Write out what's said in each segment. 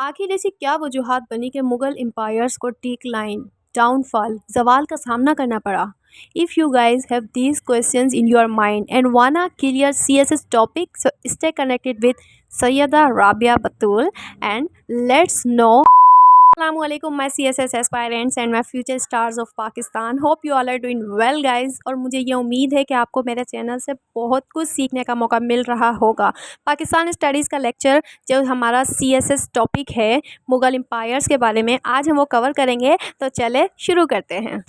आखिर ऐसी क्या वजूहात बनी कि मुगल एम्पायर्स को डिक्लाइन, डाउनफॉल, जवाल का सामना करना पड़ा? If you guys have these questions in your mind and wanna clear CSS topic, so stay connected with Sayyida Rabia Batul and let's know. Assalamualaikum my CSS aspirants and my future stars of Pakistan. Hope you all are doing well guys. और मुझे ये उम्मीद है कि आपको मेरे channel से बहुत कुछ सीखने का मौका मिल रहा होगा। पाकिस्तान स्टडीज़ का लेक्चर जो हमारा CSS टॉपिक है मुग़ल एम्पायर्स के बारे में, आज हम वो कवर करेंगे। तो चले शुरू करते हैं।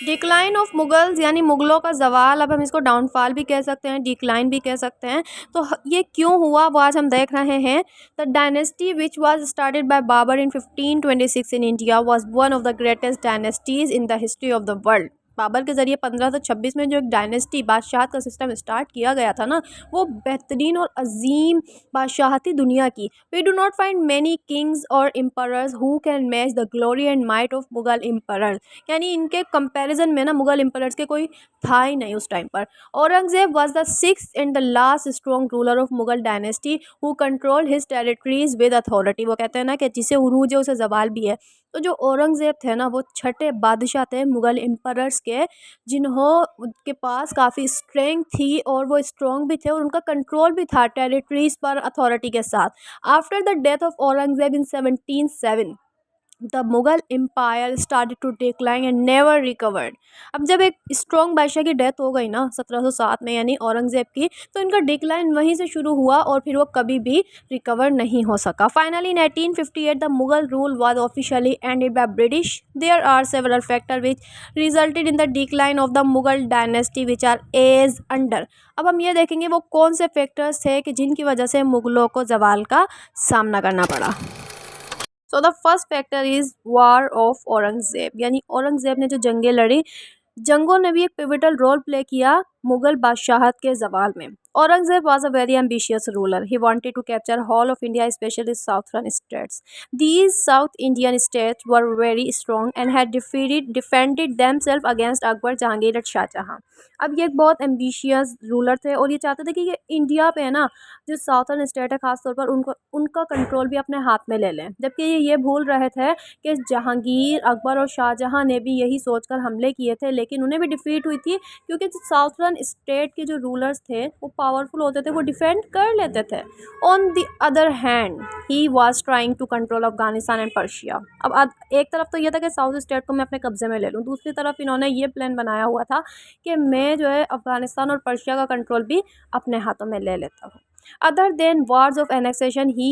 डिक्लाइन ऑफ मुगल्स यानी मुग़लों का ज़वाल, अब हम इसको डाउनफॉल भी कह सकते हैं, डिक्लाइन भी कह सकते हैं। तो ये क्यों हुआ वो आज हम देख रहे हैं। The dynasty which was started by Babur in 1526 in India was one of the greatest dynasties in the history of the world. Babur के ज़रिए 1526 में जो एक डायनेस्टी बादशाहत का सिस्टम स्टार्ट किया गया था ना, वो बेहतरीन और अजीम बादशाहती दुनिया की। We do not find many kings और emperors who can match the glory and might of Mughal emperors, यानी इनके कंपैरिजन में ना मुगल एम्परर्स के कोई था ही नहीं उस टाइम पर। Aurangzeb was the sixth and the last strong ruler of Mughal dynasty who controlled his territories with authority. वो कहते हैं ना कि जिसे उरूज है उसे जवाल भी है। तो जो औरंगजेब थे ना, वो छठे बादशाह थे मुगल एम्परर्स के, जिन्हों के पास काफ़ी स्ट्रेंथ थी और वो स्ट्रॉन्ग भी थे और उनका कंट्रोल भी था टेरिटरीज पर अथॉरिटी के साथ। After the death of Aurangzeb in 1707 the Mughal empire started to decline and never recovered. अब जब एक स्ट्रॉन्ग बादशाह की डेथ हो गई ना 1707 में, यानी औरंगजेब की, तो इनका डिक्लाइन वहीं से शुरू हुआ और फिर वो कभी भी रिकवर नहीं हो सका। Finally in 1858 the Mughal rule was officially ended by British. There are several factor which resulted in the decline of the Mughal dynasty which are as under. अब हम ये देखेंगे वो कौन से फैक्टर्स थे कि जिनकी वजह से मुगलों को जवाल का सामना करना पड़ा। So the first factor is war of Aurangzeb, यानी औरंगजेब ने जो जंगें लड़ी, जंगों ने भी एक पिविटल रोल प्ले किया मुगल बादशाहत के जवाल में। Aurangzeb was a very ambitious ruler. He wanted to capture whole of India, especially southern states. These South Indian states were very strong and had defended themselves against Akbar, Jahangir and Shah Jahan. अब ये एक बहुत ambitious ruler थे और ये चाहते थे कि ये इंडिया पे है ना, जो साउथर्न स्टेट है खासतौर पर उनका कंट्रोल भी अपने हाथ में ले लें। जबकि ये भूल रहे थे कि जहांगीर, अकबर और शाहजहां ने भी यही सोचकर हमले किए थे, लेकिन उन्हें भी डिफीट हुई थी क्योंकि जो साउथर्न स्टेट के जो रूलर्स थे वो पावरफुल होते थे, वो डिफेंड कर लेते थे। On the other hand he was trying to control Afghanistan and Persia. अब एक तरफ तो ये था कि साउथ स्टेट को मैं अपने कब्जे में ले लूँ, दूसरी तरफ इन्होंने ये प्लान बनाया हुआ था कि मैं जो है अफगानिस्तान और पर्शिया का कंट्रोल भी अपने हाथों में ले लेता हूँ। Other than wars of annexation, he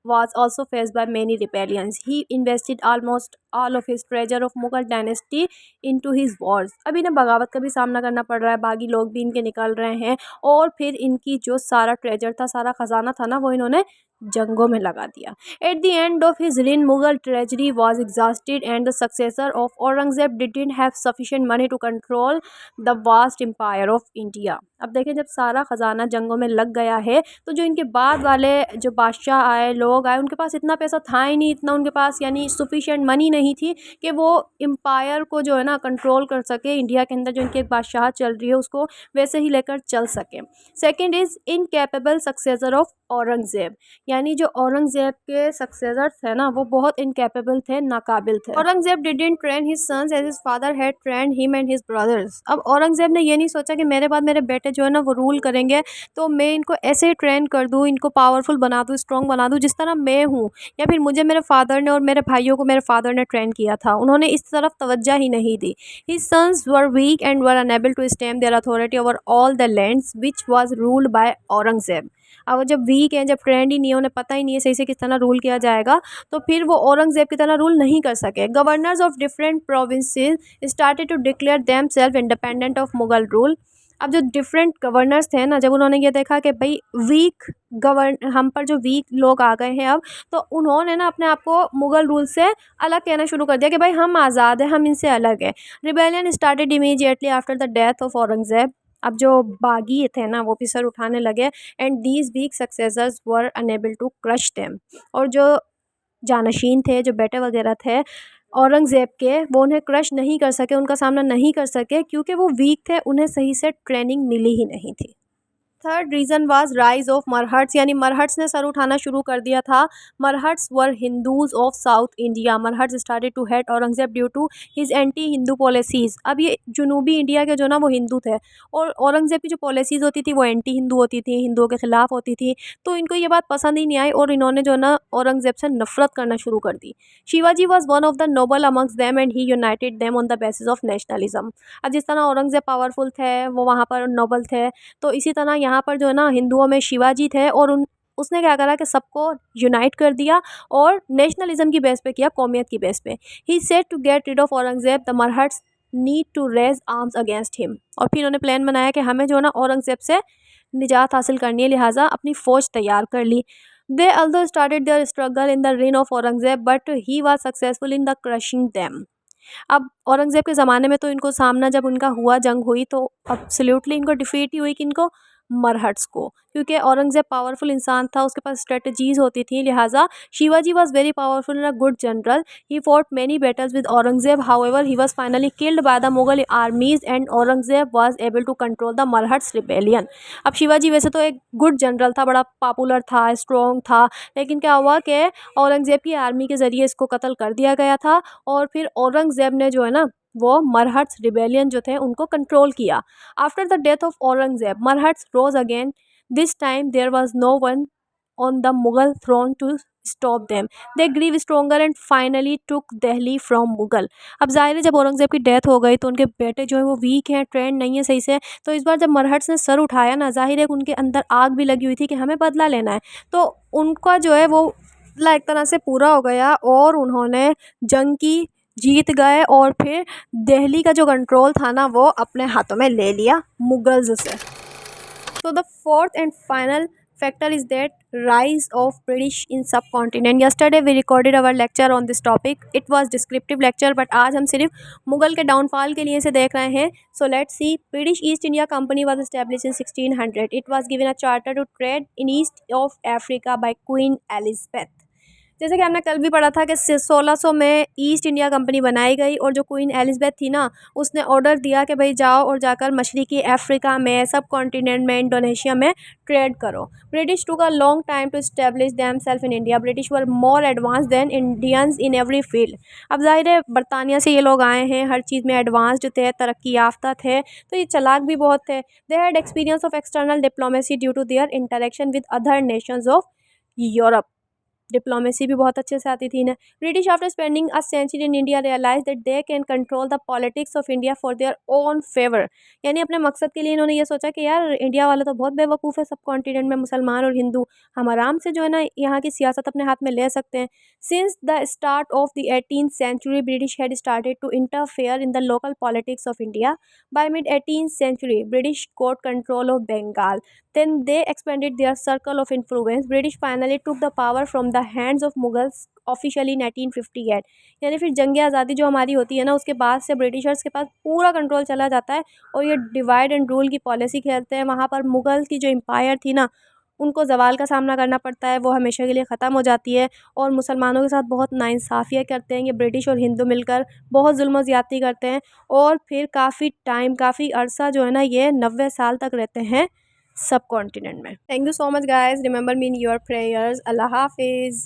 was also faced by many rebellions. He invested almost all of his treasure of Mughal dynasty into his wars. अब इन्हें बगावत का भी सामना करना पड़ रहा है, बागी लोग भी इनके निकल रहे हैं और फिर इनकी जो सारा ट्रेजर था, सारा खजाना था ना, वो इन्होंने जंगों में लगा दिया। At the end of his reign, Mughal treasury was exhausted and the successor of Aurangzeb didn't have sufficient money to control the vast empire of India. अब देखें, जब सारा ख़जाना जंगों में लग गया है तो जो इनके बाद वाले जो बादशाह आए, लोग आए, उनके पास इतना पैसा था ही नहीं, इतना उनके पास यानी सफिशिएंट मनी नहीं थी कि वो एम्पायर को जो है ना कंट्रोल कर सके। इंडिया के अंदर जो इनकी एक बादशाह चल रही है उसको वैसे ही लेकर चल सके। Second is incapable successor of Aurangzeb, यानी जो औरंगजेब के सक्सेसर थे ना, वो बहुत इनकेपेबल थे, नाकाबिल थे। Aurangzeb didn't train his sons as his father had trained him and his brothers. अब औरंगजेब ने ये नहीं सोचा कि मेरे बाद मेरे बेटे जो है ना वो रूल करेंगे, तो मैं इनको ऐसे ही ट्रेन कर दूँ, इनको पावरफुल बना दूँ, स्ट्रॉन्ग बना दूँ जिस तरह मैं हूँ, या फिर मुझे मेरे फादर ने और मेरे भाइयों को मेरे फादर ने ट्रेन किया था। उन्होंने इस तरफ तवज्जो ही नहीं दी। His sons were weak and were unable to stamp their authority over all the lands which was ruled by Aurangzeb. अब जब वीक हैं, जब ट्रेंड ही नहीं है, उन्हें पता ही नहीं है सही से किस तरह रूल किया जाएगा, तो फिर वो औरंगजेब की तरह रूल नहीं कर सके। Governors of different provinces started to declare them self independent of Mughal rule. अब जो डिफरेंट गवर्नर्स थे ना, जब उन्होंने ये देखा कि भाई हम पर जो वीक लोग आ गए हैं अब, तो उन्होंने ना अपने आप को मुगल रूल से अलग कहना शुरू कर दिया कि भाई हम आज़ाद हैं, हम इनसे अलग है। Rebellion started immediately after the death of Aurangzeb. अब जो बागी थे ना वो भी सर उठाने लगे and these weak successors were unable to crush them. और जो जानशीन थे, जो बेटे वगैरह थे औरंगज़ेब के, वो उन्हें क्रश नहीं कर सके, उनका सामना नहीं कर सके क्योंकि वो वीक थे, उन्हें सही से ट्रेनिंग मिली ही नहीं थी। Third reason was rise of Marathas, यानी मरहट्स ने सर उठाना शुरू कर दिया था। Marathas were Hindus of South India. Marathas started to hate Aurangzeb due to his anti Hindu policies. अब ये जुनूबी इंडिया के जो ना वो हिंदू थे और औरंगजेब की जो पॉलिसीज़ होती थी वो एंटी हिंदू होती थी, हिंदुओं के ख़िलाफ़ होती थी। तो इनको ये बात पसंद ही नहीं आई और इन्होंने जो ना औरंगजेब से नफरत करना शुरू कर दी। Shivaji was one of the noble amongst them and he united them on the basis of nationalism. अब जिस तरह औरंगजेब पावरफुल थे, वो वहाँ पर नोबल थे, तो इसी तरह यहाँ पर जो है ना हिंदुओं में शिवाजी थे और उन उसने क्या करा कि सबको यूनाइट कर दिया और नेशनलिज्म की बेस पे किया, कौमियत की बेस पे। He said to get rid of Aurangzeb the Marathas need to raise arms against him. और फिर उन्होंने प्लान बनाया कि हमें जो है ना औरंगजेब से निजात हासिल करनी है, लिहाजा अपनी फ़ौज तैयार कर ली। They although started their struggle in the reign of Aurangzeb but he was successful in the crushing them. अब औरंगज़ेब के ज़माने में तो इनको सामना जब उनका हुआ, जंग हुई, तो एब्सोल्युटली इनको डिफीट ही हुई, किनको? मरहट्स को, क्योंकि औरंगज़ेब पावरफुल इंसान था, उसके पास स्ट्रेटजीज होती थी। लिहाजा Shivaji was very powerful and a good general. He fought many battles with Aurangzeb, however he was finally killed by the Mughal armies and Aurangzeb was able to control the Marathas rebellion. अब शिवाजी वैसे तो एक गुड जनरल था, बड़ा पॉपुलर था, स्ट्रॉन्ग था, लेकिन क्या हुआ कि औरंगज़ेब की आर्मी के ज़रिए इसको कत्ल कर दिया गया था और फिर औरंगज़ेब ने जो है ना वो मरहट्स रिबेलियन जो थे उनको कंट्रोल किया। After the death of Aurangzeb Marathas rose again. This time there was no one on the Mughal throne to stop them. They grew stronger and finally took Delhi from Mughal. अब जाहिर है जब औरंगज़ेब की डेथ हो गई तो उनके बेटे जो है वो वीक हैं, ट्रेंड नहीं है सही से, तो इस बार जब मरहट्स ने सर उठाया ना, जाहिर है कि उनके अंदर आग भी लगी हुई थी कि हमें बदला लेना है, तो उनका जो है वो एक तरह से पूरा हो गया और उन्होंने जंग की, जीत गए और फिर दिल्ली का जो कंट्रोल था ना वो अपने हाथों में ले लिया मुगल्स से। So the fourth and final factor is that rise of British in subcontinent. Yesterday we recorded our lecture on this topic. It was descriptive lecture, but आज हम सिर्फ मुगल के डाउनफॉल के लिए इसे देख रहे हैं. So let's see. British East India Company was established in 1600. It was given a charter to trade in East of Africa by Queen Elizabeth. जैसे कि हमने कल भी पढ़ा था कि 1600 में ईस्ट इंडिया कंपनी बनाई गई और जो क्वीन एलिज़ाबेथ थी ना, उसने ऑर्डर दिया कि भाई जाओ और जाकर मशरक़ी अफ्रीका में, सब कॉन्टिनेंट में, इंडोनेशिया में ट्रेड करो। British took a long time to establish them self in India. British were more advance than Indians in every field. अब जाहिर है बरतानिया से ये लोग आए हैं, हर चीज़ में एडवांस जो थे, तरक्की याफ्ता थे, तो ये चालाक भी बहुत थे। They had experience of external diplomacy due to their interaction with other nations of Europe. Diplomacy भी बहुत अच्छे से आती थी इन्हें। British after spending a century in India realize that they can control the politics of India for their own favour. यानी अपने मकसद के लिए इन्होंने ये सोचा कि यार इंडिया वाले तो बहुत बेवकूफ़ है, सब कॉन्टिनेंट में मुसलमान और हिंदू, हम आराम से जो है ना यहाँ की सियासत अपने हाथ में ले सकते हैं। Since the start of the 18th century British had started to interfere in the local politics of India. By mid 18th century British got control of Bengal. Then they expanded their circle of influence. British finally took the power from the hands of Mughals officially in 1858. यानी फिर जंग आज़ादी जो हमारी होती है ना, उसके बाद से ब्रिटिशर्स के पास पूरा कंट्रोल चला जाता है और ये डिवाइड एंड रूल की पॉलिसी खेलते हैं। वहाँ पर मुग़ल की जो एम्पायर थी ना, उनको ज़वाल का सामना करना पड़ता है, वो हमेशा के लिए ख़त्म हो जाती है और मुसलमानों के साथ बहुत नाइंसाफ़ियाँ करते हैं ये ब्रिटिश और हिंदू मिलकर, बहुत जुल्म और ज़्यादती करते हैं और फिर काफ़ी टाइम, काफ़ी अरसा जो है ना ये 90 साल तक रहते हैं सब कॉन्टिनेंट में। Thank you so much guys, remember me in your prayers. अल्लाह हाफिज़।